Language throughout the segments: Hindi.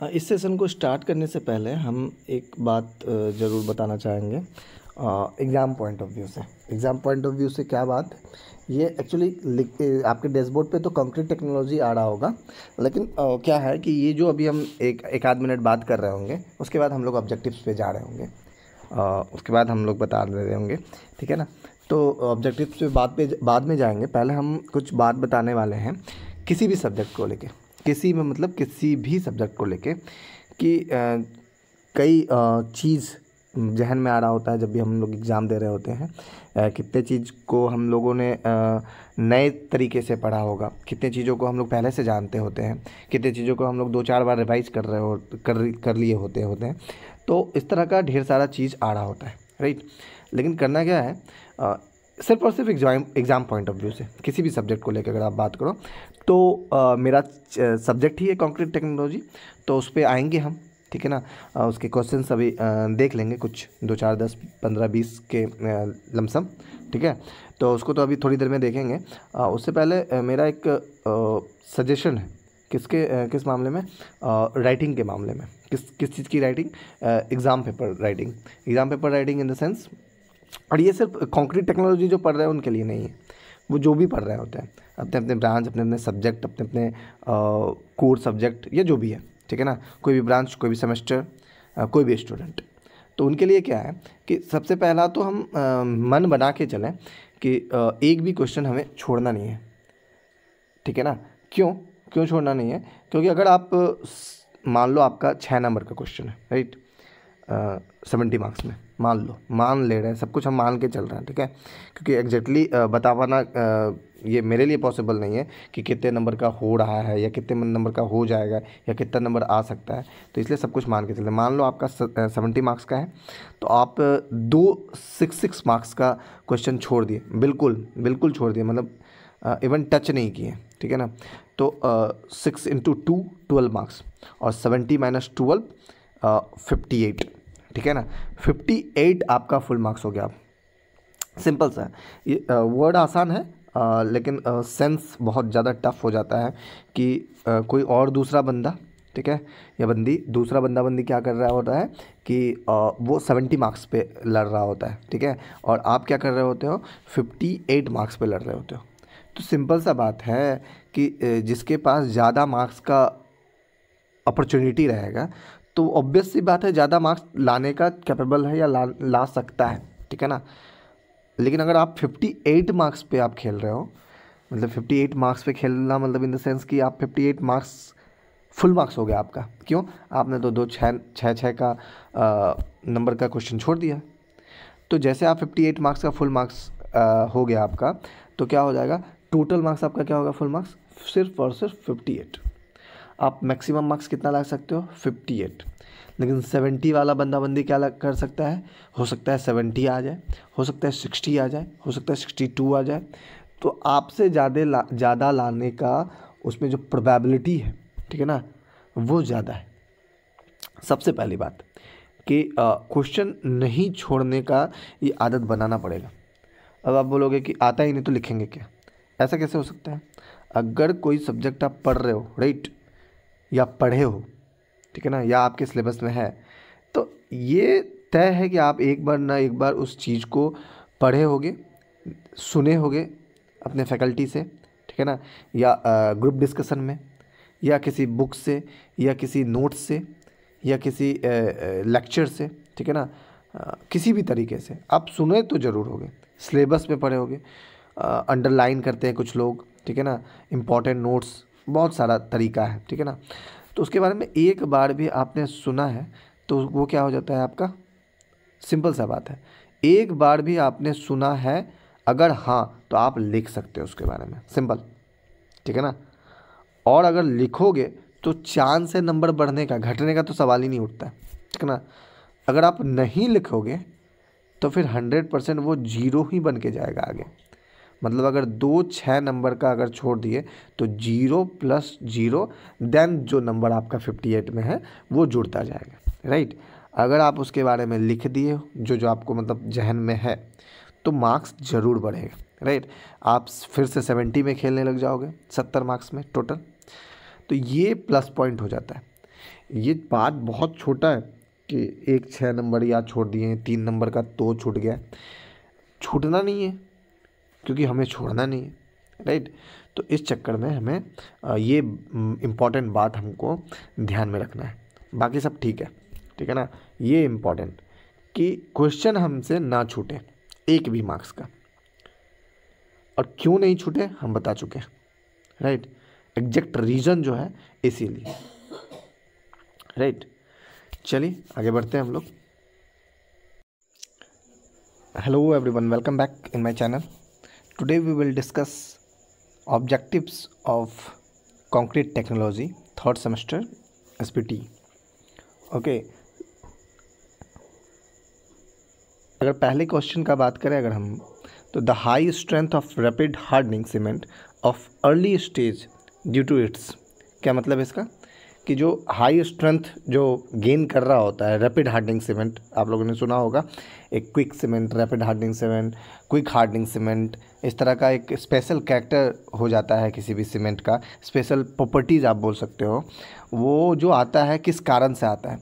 इस सेशन को स्टार्ट करने से पहले हम एक बात ज़रूर बताना चाहेंगे एग्ज़ाम पॉइंट ऑफ व्यू से। एग्ज़ाम पॉइंट ऑफ व्यू से क्या बात, ये एक्चुअली आपके डैशबोर्ड पे तो कंक्रीट टेक्नोलॉजी आ रहा होगा, लेकिन क्या है कि ये जो अभी हम एक आध मिनट बात कर रहे होंगे, उसके बाद हम लोग ऑब्जेक्टिव्स पे जा रहे होंगे, उसके बाद हम लोग बता रहे होंगे, ठीक है ना। तो ऑब्जेक्टिव्स पे बाद में जाएंगे। पहले हम कुछ बात बताने वाले हैं किसी भी सब्जेक्ट को लेके, किसी में मतलब किसी भी सब्जेक्ट को लेके कि कई चीज़ जहन में आ रहा होता है जब भी हम लोग एग्ज़ाम दे रहे होते हैं। कितने चीज़ को हम लोगों ने नए तरीके से पढ़ा होगा, कितने चीज़ों को हम लोग पहले से जानते होते हैं, कितने चीज़ों को हम लोग 2-4 बार रिवाइज कर लिए होते हैं। तो इस तरह का ढेर सारा चीज़ आ रहा होता है, राइट। लेकिन करना क्या है, सिर्फ और सिर्फ एग्ज़ाम पॉइंट ऑफ व्यू से किसी भी सब्जेक्ट को लेकर अगर आप बात करो तो मेरा सब्जेक्ट ही है कंक्रीट टेक्नोलॉजी, तो उस पर आएंगे हम, ठीक है ना। उसके क्वेश्चन अभी देख लेंगे, कुछ 2-4 10 15 20 के लमसम, ठीक है। तो उसको तो अभी थोड़ी देर में देखेंगे। उससे पहले मेरा एक सजेशन है, किस मामले में, राइटिंग के मामले में। किस चीज़ की writing, exam paper writing in the sense. और ये सिर्फ कंक्रीट टेक्नोलॉजी जो पढ़ रहे हैं उनके लिए नहीं है, वो जो भी पढ़ रहे होते हैं अपने अपने ब्रांच, अपने अपने सब्जेक्ट, अपने अपने कोर सब्जेक्ट, या जो भी है, ठीक है ना। कोई भी ब्रांच, कोई भी सेमेस्टर, कोई भी स्टूडेंट, तो उनके लिए क्या है कि सबसे पहला तो हम मन बना के चलें कि एक भी क्वेश्चन हमें छोड़ना नहीं है, ठीक है ना। क्यों छोड़ना नहीं है? क्योंकि अगर आप मान लो आपका 6 नंबर का क्वेश्चन है, राइट, 70 मार्क्स में, मान ले रहे हैं, सब कुछ हम मान के चल रहे हैं, ठीक है। क्योंकि एग्जैक्टली बता पाना ये मेरे लिए पॉसिबल नहीं है कि कितने नंबर का हो रहा है या कितने नंबर का हो जाएगा या कितना नंबर आ सकता है, तो इसलिए सब कुछ मान के चलते हैं। मान लो आपका 70 मार्क्स का है, तो आप 6 मार्क्स का क्वेश्चन छोड़ दिए, बिल्कुल छोड़ दिए, मतलब इवन टच नहीं किए, ठीक है ना। तो 6 × 2 12 मार्क्स, और 70 - 12 58, ठीक है ना। 58 आपका फुल मार्क्स हो गया। सिंपल सा है ये, वर्ड आसान है, लेकिन सेंस बहुत ज़्यादा टफ हो जाता है कि कोई और दूसरा बंदा, ठीक है, या बंदी, दूसरा बंदी क्या कर रहा होता है कि वो 70 मार्क्स पे लड़ रहा होता है, ठीक है, और आप क्या कर रहे होते हो, 58 मार्क्स पे लड़ रहे होते हो। तो सिंपल सा बात है कि जिसके पास ज़्यादा मार्क्स का अपॉर्चुनिटी रहेगा, तो ऑब्वियस सी बात है ज़्यादा मार्क्स लाने का कैपेबल है या ला सकता है, ठीक है ना। लेकिन अगर आप 58 मार्क्स पे आप खेल रहे हो, मतलब 58 मार्क्स पे खेलना मतलब इन द सेंस कि आप 58 मार्क्स फुल मार्क्स हो गया आपका। क्यों? आपने तो 2 छः का नंबर का क्वेश्चन छोड़ दिया। तो जैसे आप 58 मार्क्स का फुल मार्क्स हो गया आपका, तो क्या हो जाएगा, टोटल मार्क्स आपका क्या होगा, फुल मार्क्स सिर्फ और सिर्फ 58। आप मैक्सिमम मार्क्स कितना ला सकते हो, 58। लेकिन 70 वाला बंदी क्या कर सकता है, हो सकता है 70 आ जाए, हो सकता है 60 आ जाए, हो सकता है 62 आ जाए। तो आपसे ज़्यादा लाने का उसमें जो प्रोबेबिलिटी है, ठीक है ना, वो ज़्यादा है। सबसे पहली बात कि क्वेश्चन नहीं छोड़ने का ये आदत बनाना पड़ेगा। अब आप बोलोगे कि आता ही नहीं तो लिखेंगे क्या? ऐसा कैसे हो सकता है? अगर कोई सब्जेक्ट आप पढ़ रहे हो, राइट, या पढ़े हो, ठीक है ना, या आपके सिलेबस में है, तो ये तय है कि आप एक बार ना एक बार उस चीज़ को पढ़े होगे, सुने होगे अपने फैकल्टी से, ठीक है ना, या ग्रुप डिस्कशन में, या किसी बुक से, या किसी नोट्स से, या किसी लेक्चर से, ठीक है ना। किसी भी तरीके से आप सुने तो ज़रूर होगे, सिलेबस में पढ़े होगे, अंडरलाइन करते हैं कुछ लोग, ठीक है ना, इम्पॉर्टेंट नोट्स, बहुत सारा तरीका है, ठीक है ना। तो उसके बारे में एक बार भी आपने सुना है तो वो क्या हो जाता है आपका, सिंपल सा बात है, एक बार भी आपने सुना है अगर, हाँ, तो आप लिख सकते हो उसके बारे में, सिंपल, ठीक है ना। और अगर लिखोगे तो चांस है नंबर बढ़ने का, घटने का तो सवाल ही नहीं उठता, ठीक है ना। अगर आप नहीं लिखोगे तो फिर 100% वो जीरो ही बन के जाएगा आगे। मतलब अगर 2 6 नंबर का अगर छोड़ दिए तो 0 + 0, देन जो नंबर आपका 58 में है वो जुड़ता जाएगा, राइट। अगर आप उसके बारे में लिख दिए हो जो आपको मतलब जहन में है, तो मार्क्स ज़रूर बढ़ेगा, राइट। आप फिर से 70 में खेलने लग जाओगे, 70 मार्क्स में टोटल, तो ये प्लस पॉइंट हो जाता है। ये बात बहुत छोटा है कि एक 6 नंबर याद छोड़ दिए, 3 नंबर का तो छूट गया। छूटना नहीं है क्योंकि हमें छोड़ना नहीं है, राइट। तो इस चक्कर में हमें ये इम्पॉर्टेंट बात हमको ध्यान में रखना है। बाकी सब ठीक है ना। ये इम्पॉर्टेंट कि क्वेश्चन हमसे ना छूटे एक भी मार्क्स का, और क्यों नहीं छूटे हम बता चुके हैं, राइट। एग्जैक्ट रीज़न जो है इसीलिए, राइट। चलिए आगे बढ़ते हैं हम लोग। Hello everyone, welcome back in my channel. Today we will discuss objectives of concrete technology third semester SPT. Okay, अगर पहले क्वेश्चन का बात करें अगर हम, तो the high strength of rapid hardening cement of early stage due to its, क्या मतलब है इसका कि जो हाई स्ट्रेंथ जो गेन कर रहा होता है रैपिड हार्डनिंग सीमेंट, आप लोगों ने सुना होगा एक quick cement, rapid hardening cement, quick hardening cement, इस तरह का एक स्पेशल कैरेक्टर हो जाता है किसी भी सीमेंट का, स्पेशल प्रॉपर्टीज़ आप बोल सकते हो। वो जो आता है किस कारण से आता है,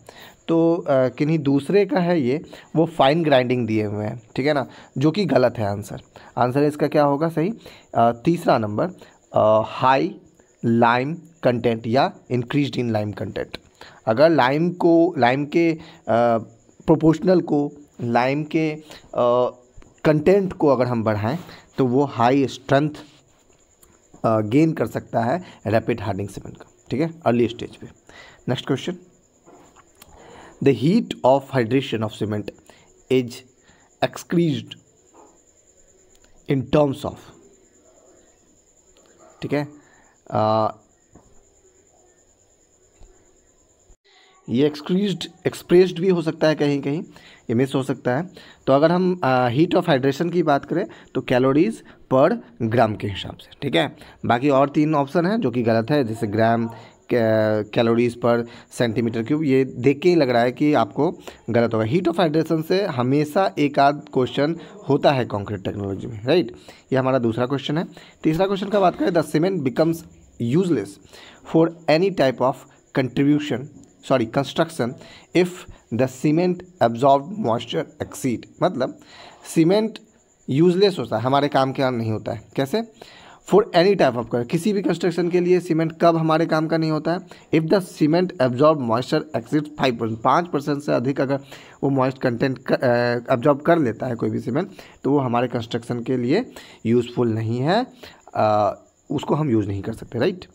तो किन्हीं दूसरे का है ये, वो फाइन ग्राइंडिंग दिए हुए हैं, ठीक है ना, जो कि गलत है। आंसर इसका क्या होगा सही? तीसरा नंबर, हाई लाइम कंटेंट या इंक्रीज्ड इन लाइम कंटेंट। अगर लाइम के प्रोपोर्शनल को, लाइम के कंटेंट को अगर हम बढ़ाएं तो वो हाई स्ट्रेंथ गेन कर सकता है रैपिड हार्डनिंग सीमेंट का, ठीक है, अर्ली स्टेज पे। Next question, the heat of hydration of cement is expressed in terms of, ठीक है। ये एक्सप्रेस्ड भी हो सकता है, कहीं कहीं ये मिस हो सकता है। तो अगर हम हीट ऑफ हाइड्रेशन की बात करें तो कैलोरीज पर ग्राम के हिसाब से, ठीक है। बाकी और 3 ऑप्शन हैं जो कि गलत है, जैसे ग्राम, कैलोरीज पर सेंटीमीटर क्यूब, ये देख के ही लग रहा है कि आपको गलत होगा। हीट ऑफ हाइड्रेशन से हमेशा एक आध क्वेश्चन होता है कंक्रीट टेक्नोलॉजी में, राइट। ये हमारा दूसरा क्वेश्चन है। तीसरा क्वेश्चन का बात करें, the cement becomes useless for any type of construction if the cement absorb moisture exceed, मतलब सीमेंट यूजलेस होता है, हमारे काम के नहीं होता है। कैसे? फॉर एनी टाइप ऑफ, किसी भी कंस्ट्रक्शन के लिए सीमेंट कब हमारे काम का नहीं होता है? If the cement absorb moisture exceed 5%, 5% से अधिक अगर वो मॉइस्ट कंटेंट एब्जॉर्ब कर लेता है कोई भी सीमेंट, तो वो हमारे कंस्ट्रक्शन के लिए यूज़फुल नहीं है, उसको हम यूज़ नहीं कर सकते, right.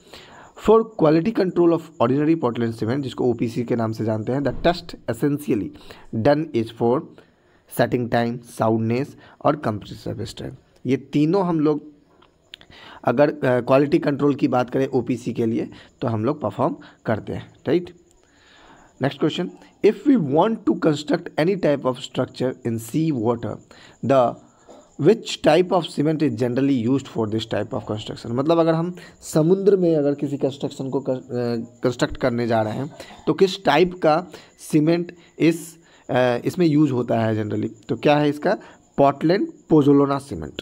For quality control of ordinary Portland cement, जिसको ओपीसी के नाम से जानते हैं, the test essentially done is for setting time, soundness और कंप्रेसिव स्ट्रेंथ। ये तीनों हम लोग अगर क्वालिटी कंट्रोल की बात करें ओपीसी के लिए तो हम लोग परफॉर्म करते हैं, right. Next question, if we want to construct any type of structure in sea water, the which type of cement is generally used for this type of construction, मतलब अगर हम समुद्र में अगर किसी कंस्ट्रक्शन को कंस्ट्रक्ट करने जा रहे हैं तो किस टाइप का सीमेंट इसमें यूज होता है जनरली, तो क्या है इसका? Portland pozzolana cement.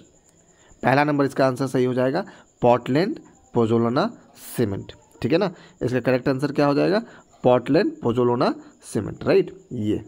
पहला नंबर इसका आंसर सही हो जाएगा, पोर्टलैंड पोज़ोलाना सीमेंट, ठीक है ना। इसका करेक्ट आंसर क्या हो जाएगा? Portland pozzolana cement, right. ये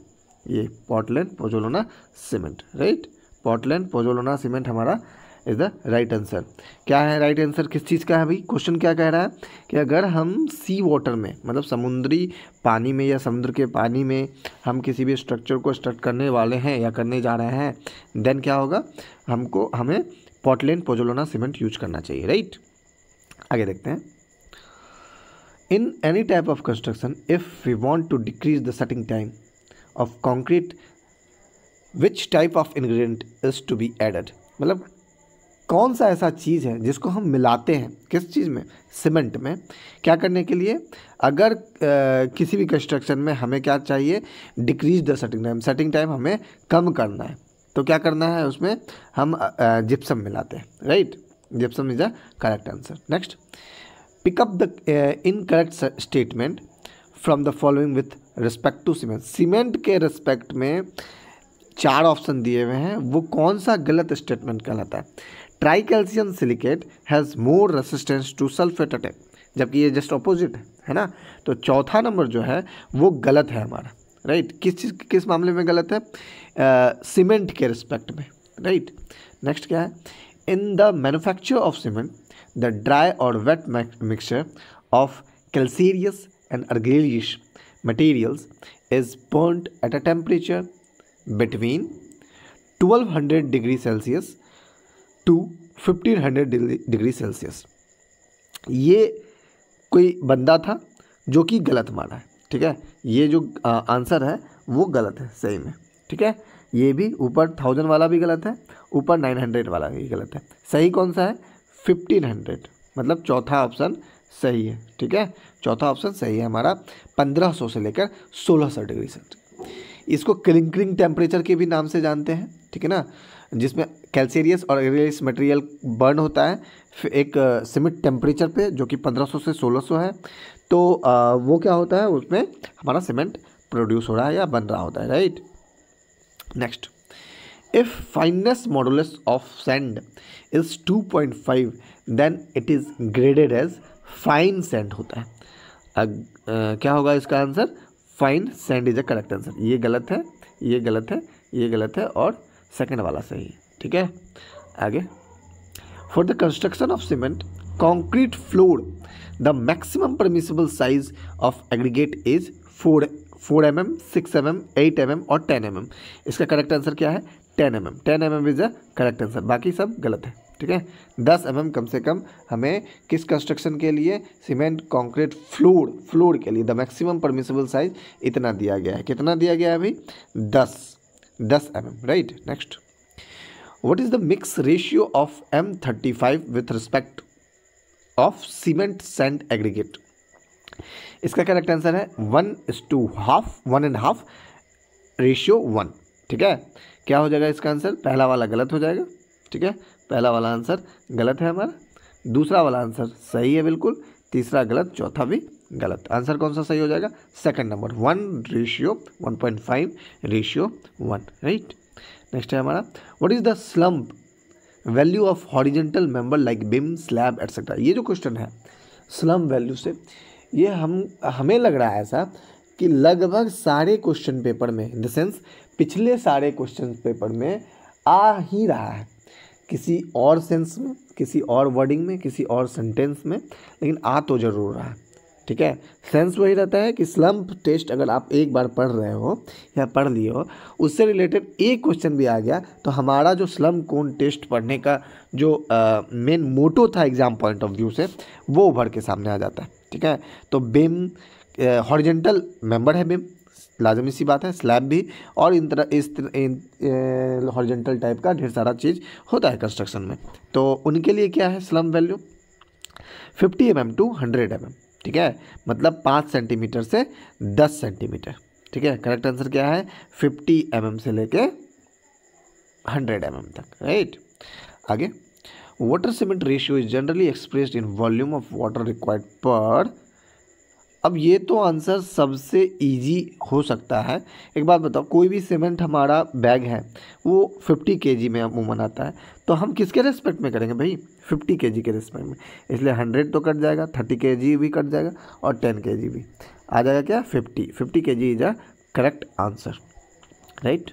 Portland pozzolana cement, right. Portland pozzolana cement हमारा इज द राइट आंसर। क्या है राइट आंसर? किस चीज़ का है भाई? क्वेश्चन क्या कह रहा है कि अगर हम सी वाटर में, मतलब समुद्री पानी में या समुद्र के पानी में हम किसी भी स्ट्रक्चर को स्ट्रक्ट करने वाले हैं या करने जा रहे हैं, देन क्या होगा? हमें पोर्टलैंड पोज़ोलाना सीमेंट यूज करना चाहिए, राइट। आगे देखते हैं, in any type of construction if we want to decrease the setting time of concrete, which type of ingredient is to be added, मतलब कौन सा ऐसा चीज़ है जिसको हम मिलाते हैं किस चीज़ में? सीमेंट में। क्या करने के लिए? अगर किसी भी कंस्ट्रक्शन में हमें क्या चाहिए? Decrease the setting time, setting time हमें कम करना है, तो क्या करना है उसमें? हम जिप्सम मिलाते हैं, right. Gypsum is the correct answer. Next, pick up the incorrect statement from the following with respect to cement. Cement के रिस्पेक्ट में 4 ऑप्शन दिए हुए हैं, वो कौन सा गलत स्टेटमेंट कहलाता है? Try calcium silicate has more resistance to sulphate attack. जबकि ये जस्ट ऑपोजिट है ना। तो चौथा नंबर जो है वो गलत है हमारा, राइट। किस मामले में गलत है? सीमेंट के रिस्पेक्ट में, राइट। नेक्स्ट क्या है? In the manufacture of cement the dry और wet mixture of calcareous and argillaceous materials is burnt at a temperature between 1200 degree Celsius to 1500 degree Celsius. ये कोई बंदा था जो कि गलत माना है, ठीक है। ये जो आंसर है वो गलत है सही में, ठीक है। ये भी ऊपर 1000 वाला भी गलत है, ऊपर 900 वाला भी गलत है। सही कौन सा है? 1500, मतलब चौथा ऑप्शन सही है, ठीक है। चौथा ऑप्शन सही है हमारा, 1500 से लेकर 1600 डिग्री सेल्सियस। इसको क्लिंकरिंग टेम्परेचर के भी नाम से जानते हैं, ठीक है ना, जिसमें कैल्सीरियस और अर्गिलियस मटेरियल बर्न होता है फिर एक सीमेंट टेम्परेचर पे जो कि 1500 से 1600 है। तो वो क्या होता है, उसमें हमारा सीमेंट प्रोड्यूस हो रहा है या बन रहा होता है, right. Next, if fineness modulus of sand is 2.5 then it is graded as fine sand होता है। क्या होगा इसका answer? Fine sand is a correct answer. ये गलत है, ये गलत है, ये गलत है और सेकंड वाला सही है, ठीक है। आगे, for the construction of cement concrete floor the maximum permissible size of aggregate is 4 mm, 6 mm, 8 mm और 10 mm। इसका करेक्ट आंसर क्या है? 10 mm। 10 mm is a correct answer, बाकी सब गलत है, ठीक है। 10 mm कम से कम हमें किस कंस्ट्रक्शन के लिए? सीमेंट कॉन्क्रीट फ्लोर के लिए द मैक्सिमम परमिसिबल साइज इतना दिया गया है। कितना दिया गया है अभी? 10 mm, right. Next, what is the mix ratio of M35 with respect of cement sand aggregate? इसका करेक्ट आंसर है 1:1.5 रेशियो 1, ठीक है। क्या हो जाएगा इसका आंसर? पहला वाला गलत हो जाएगा, ठीक है। पहला वाला आंसर गलत है हमारा, दूसरा वाला आंसर सही है बिल्कुल, तीसरा गलत, चौथा भी गलत। आंसर कौन सा सही हो जाएगा? Second number, 1:1.5 ratio 1, right. Next है हमारा, what is the slump value of horizontal member like beam, slab etcetera. ये जो क्वेश्चन है स्लम्प वैल्यू से, ये हमें लग रहा है ऐसा कि लगभग सारे क्वेश्चन पेपर में, इन द सेंस पिछले सारे क्वेश्चन पेपर में आ ही रहा है, किसी और सेंस में, किसी और वर्डिंग में, किसी और सेंटेंस में, लेकिन आ तो जरूर रहा है, ठीक है। सेंस वही रहता है कि स्लम्प टेस्ट अगर आप एक बार पढ़ रहे हो या पढ़ लिए हो, उससे रिलेटेड एक क्वेश्चन भी आ गया तो हमारा जो स्लम्प कोन टेस्ट पढ़ने का जो मेन मोटो था एग्जाम पॉइंट ऑफ व्यू से, वो उभर के सामने आ जाता है, ठीक है। तो बीम हॉरिजेंटल मेंबर है, बीम लाजमी सी बात है, स्लैब भी, और इस हॉरिजेंटल टाइप का ढेर सारा चीज़ होता है कंस्ट्रक्शन में। तो उनके लिए क्या है slump value? 50 mm to 100 mm, ठीक है, मतलब 5 सेंटीमीटर से 10 सेंटीमीटर, ठीक है। करेक्ट आंसर क्या है? 50 mm से लेके 100 mm तक, राइट। आगे, water cement ratio is generally expressed in volume of water required पर। अब ये तो आंसर सबसे इजी हो सकता है। एक बात बताओ, कोई भी सीमेंट हमारा बैग है वो 50 kg में अमूमन आता है, तो हम किसके रेस्पेक्ट में करेंगे भाई? 50 kg के रेस्पेक्ट में, इसलिए 100 तो कट जाएगा, 30 kg भी कट जाएगा और 10 kg भी आ जाएगा। क्या? 50 kg is a correct answer, right.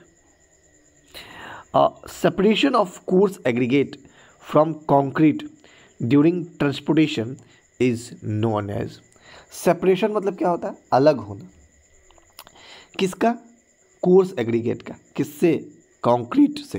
Separation of coarse aggregate from concrete during transportation is known as. Separation मतलब क्या होता है? अलग होना। किसका? कोर्स एग्रीगेट का। किससे? कंक्रीट से।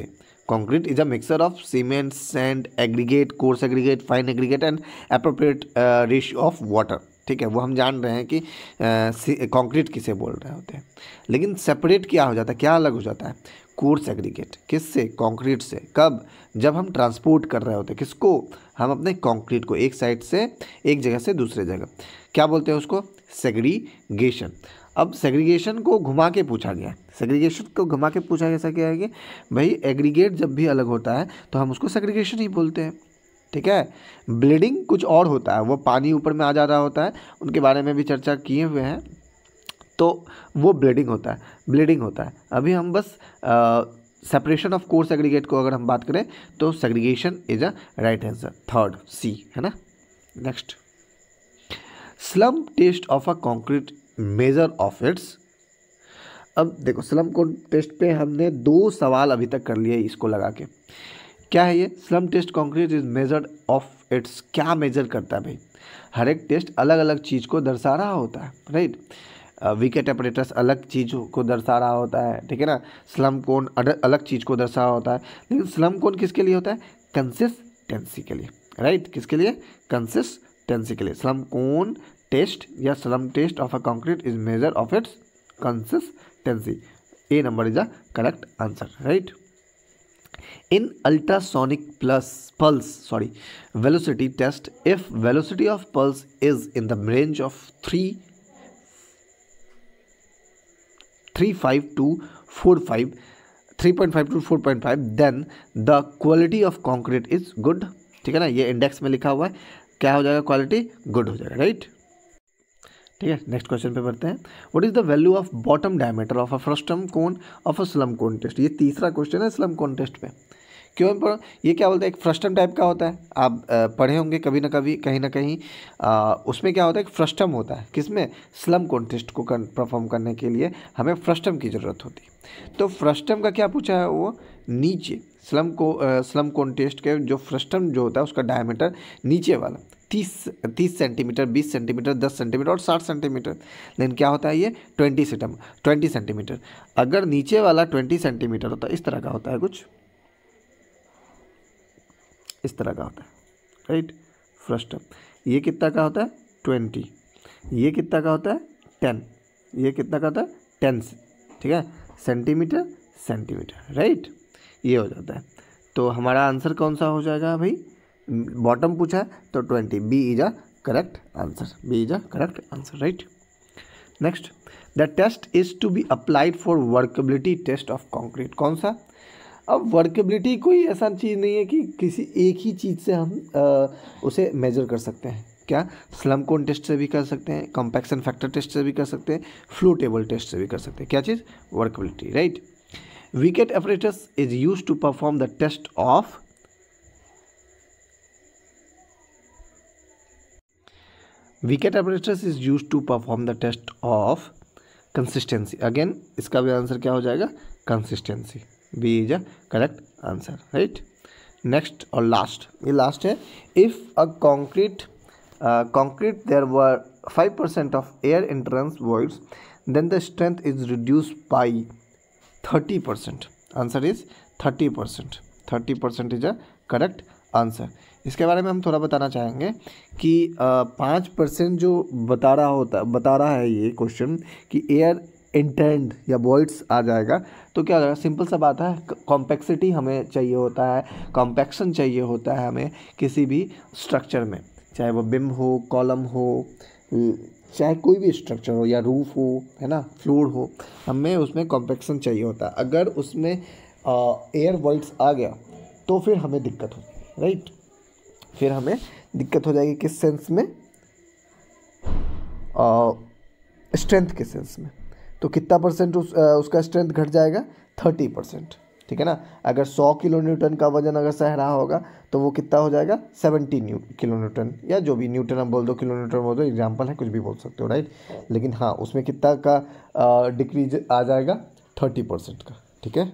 Concrete is a mixture of cement, sand, aggregate, coarse aggregate, fine aggregate and appropriate ratio of water, ठीक है। वो हम जान रहे हैं कि कंक्रीट किसे बोल रहे होते हैं, लेकिन सेपरेट क्या हो जाता है, क्या अलग हो जाता है? Coarse aggregate. किससे? कंक्रीट से। कब? जब हम ट्रांसपोर्ट कर रहे होते हैं। किसको? हम अपने कंक्रीट को एक साइड से, एक जगह से दूसरे जगह। क्या बोलते हैं उसको? सेग्रीगेशन। अब सेग्रीगेशन को घुमा के पूछा गया, सेग्रीगेशन को घुमा के पूछा कैसा क्या है कि भाई एग्रीगेट जब भी अलग होता है तो हम उसको सेग्रीगेशन ही बोलते हैं, ठीक है। ब्लीडिंग कुछ और होता है, वो पानी ऊपर में आ जा रहा होता है, उनके बारे में भी चर्चा किए हुए हैं, तो वो ब्लीडिंग होता है, ब्लीडिंग होता है। अभी हम बस सेपरेशन ऑफ कोर्स एग्रीगेट को अगर हम बात करें तो segregation is a right answer, third C है ना। Next, slump test of a concrete measure of its. अब देखो स्लम कोड टेस्ट पे हमने 2 सवाल अभी तक कर लिए इसको लगा के। क्या है ये? Slump test concrete is measured of its. क्या मेजर करता है भाई? हर एक टेस्ट अलग अलग चीज़ को दर्शा रहा होता है, राइट। विकेट अपरेटस अलग चीज़ को दर्शा रहा होता है, ठीक है ना। स्लम कोन अलग चीज़ को दर्शा रहा होता है, लेकिन स्लम कोन किसके लिए होता है? कंसिस्टेंसी के लिए, राइट। किसके लिए? कंसिस्टेंसी के लिए। स्लम कोन टेस्ट या slump test of a concrete is measure of its consistency. A number is the correct answer, right. In ultrasonic pulse velocity test, if velocity of pulse is in the range of 3.5 to 4.5, then the quality of concrete is good। ठीक है ना, ये इंडेक्स में लिखा हुआ है, क्या हो जाएगा? क्वालिटी गुड हो जाएगा, राइट। ठीक है, नेक्स्ट क्वेश्चन पे बढ़ते हैं। What is the value of bottom diameter of a frustum cone of a slump cone test. ये तीसरा क्वेश्चन है स्लम कोन टेस्ट पे। क्यों पढ़ो? ये क्या बोलते हैं? एक फ्रस्टम टाइप का होता है, आप पढ़े होंगे कभी ना कभी, कहीं ना कहीं। उसमें क्या होता है? एक फ्रस्टम होता है। किसमें? स्लम कोन टेस्ट को परफॉर्म करने के लिए हमें फ्रस्टम की ज़रूरत होती है। तो फ्रस्टम का क्या पूछा है? वो नीचे स्लम कोन टेस्ट के जो फ्रस्टम जो होता है उसका डायमीटर नीचे वाला 30 सेंटीमीटर, 20 सेंटीमीटर, 10 सेंटीमीटर और 60 सेंटीमीटर। लेकिन क्या होता है ये? 20 सेंटीमीटर। अगर नीचे वाला 20 सेंटीमीटर होता है, इस तरह का होता है, कुछ इस तरह का होता है, राइट। फ्रस्टम ये कितना का होता है? 20। ये कितना का होता है? 10। ये कितना का होता है? 10, ठीक है, सेंटीमीटर, राइट। ये हो जाता है। तो हमारा आंसर कौन सा हो जाएगा भाई? बॉटम पूछा है तो 20। B is a correct answer, right. Next, the test is to be applied for workability test of concrete. कौन सा? अब वर्केबिलिटी कोई ऐसा चीज़ नहीं है कि किसी एक ही चीज़ से हम उसे मेजर कर सकते हैं। क्या? स्लम कोन टेस्ट से भी कर सकते हैं, कॉम्पैक्शन फैक्टर टेस्ट से भी कर सकते हैं, फ्लो टेबल टेस्ट से भी कर सकते हैं। क्या चीज़? Workability, right. Vicat apparatus is use to perform the test of consistency. Again इसका भी आंसर क्या हो जाएगा? Consistency. B is a correct answer, right. Next और लास्ट, ये लास्ट है। If a concrete there were 5% of air entrance voids, then the strength is reduced by 30%. Answer is 30%. 30% is a correct answer. इसके बारे में हम थोड़ा बताना चाहेंगे कि 5% जो बता रहा है ये क्वेश्चन कि एयर इंटेंड या वॉइड्स आ जाएगा, तो क्या हो जाएगा? सिंपल सा बात है, कॉम्पैक्सिटी हमें चाहिए होता है, कॉम्पैक्शन चाहिए होता है हमें किसी भी स्ट्रक्चर में, चाहे वो बिम हो, कॉलम हो, चाहे कोई भी स्ट्रक्चर हो, या रूफ हो, है ना, फ्लोर हो, हमें उसमें कॉम्पैक्शन चाहिए होता है। अगर उसमें एयर वॉइड्स आ गया तो फिर हमें दिक्कत होगी, राइट। फिर हमें दिक्कत हो जाएगी किस सेंस में? स्ट्रेंथ के सेंस में। तो कितना परसेंट उसका स्ट्रेंथ घट जाएगा? 30%, ठीक है ना। अगर 100 किलो न्यूटन का वजन अगर सह रहा होगा तो वो कितना हो जाएगा? 70 किलो न्यूटन, या जो भी न्यूटन आप बोल दो, किलो न्यूटन बोल दो, एग्जाम्पल है, कुछ भी बोल सकते हो, राइट। लेकिन हाँ, उसमें कितना का डिक्रीज आ जाएगा? 30% का, ठीक है।